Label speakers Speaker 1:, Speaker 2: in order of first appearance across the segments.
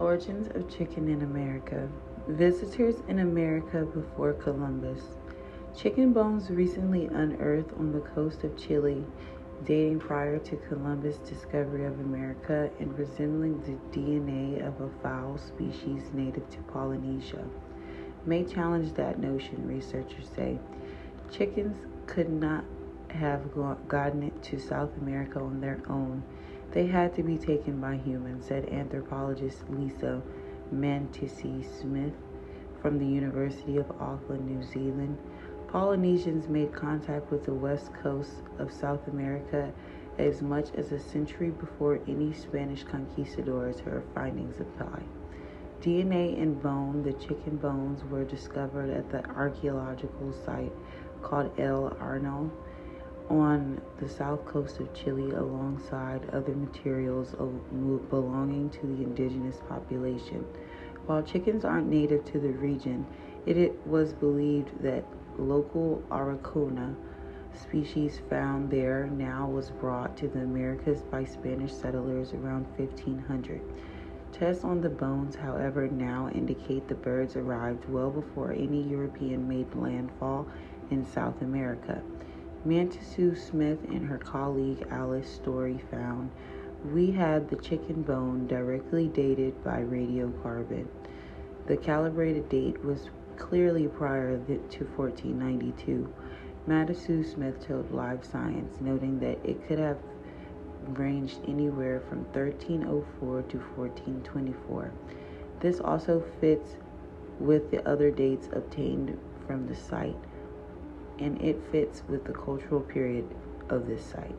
Speaker 1: Origins of chicken in America. Visitors in America before Columbus. Chicken bones recently unearthed on the coast of Chile, dating prior to Columbus' discovery of America and resembling the DNA of a fowl species native to Polynesia, may challenge that notion, researchers say. Chickens could not have gotten it to South America on their own. They had to be taken by humans, said anthropologist Lisa Mantissi-Smith from the University of Auckland, New Zealand. Polynesians made contact with the west coast of South America as much as a century before any Spanish conquistadors, her findings imply. DNA in bone, the chicken bones, were discovered at the archaeological site called El Arno on the south coast of Chile alongside other materials belonging to the indigenous population. While chickens aren't native to the region, it was believed that local Araucana species found there now was brought to the Americas by Spanish settlers around 1500. Tests on the bones, however, now indicate the birds arrived well before any European made landfall in South America. Mantissi-Smith and her colleague Alice Story found we had the chicken bone directly dated by radiocarbon. The calibrated date was clearly prior to 1492. Mantissi-Smith told Live Science, noting that it could have ranged anywhere from 1304 to 1424. This also fits with the other dates obtained from the site, and it fits with the cultural period of this site.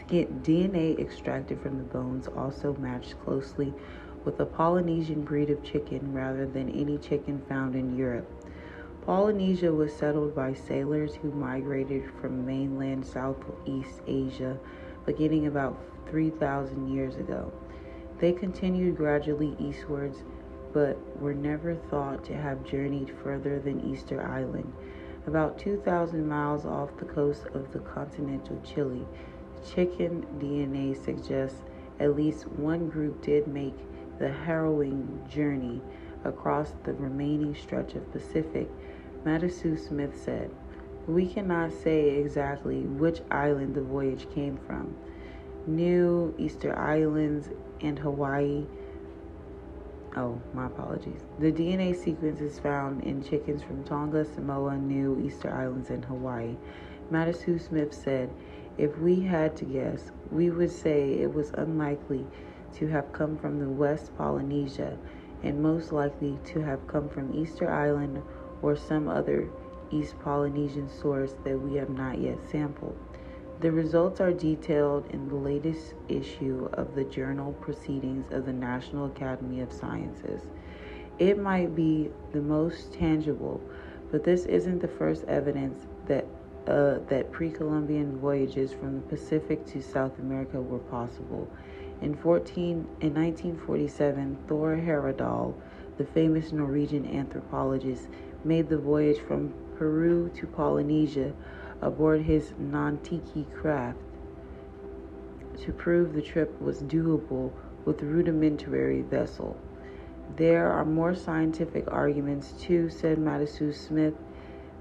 Speaker 1: DNA extracted from the bones also matched closely with a Polynesian breed of chicken rather than any chicken found in Europe. Polynesia was settled by sailors who migrated from mainland Southeast Asia beginning about 3,000 years ago. They continued gradually eastwards, but were never thought to have journeyed further than Easter Island, about 2,000 miles off the coast of the continental Chile. Chicken DNA suggests at least one group did make the harrowing journey across the remaining stretch of Pacific. Mantissi-Smith said, "We cannot say exactly which island the voyage came from. New Easter Islands and Hawaii. My apologies. The DNA sequence is found in chickens from Tonga, Samoa, New Easter Islands, and Hawaii." Mantissi-Smith said, "If we had to guess, we would say it was unlikely to have come from the West Polynesia and most likely to have come from Easter Island or some other East Polynesian source that we have not yet sampled." The results are detailed in the latest issue of the Journal Proceedings of the National Academy of Sciences. It might be the most tangible, but this isn't the first evidence that pre-Columbian voyages from the Pacific to South America were possible. In 1947, Thor Heyerdahl, the famous Norwegian anthropologist, made the voyage from Peru to Polynesia aboard his Nan-Tiki craft to prove the trip was doable with a rudimentary vessel. There are more scientific arguments too, said Mantissi-Smith.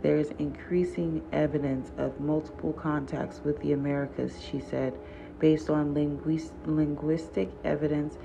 Speaker 1: There is increasing evidence of multiple contacts with the Americas, she said, based on linguistic evidence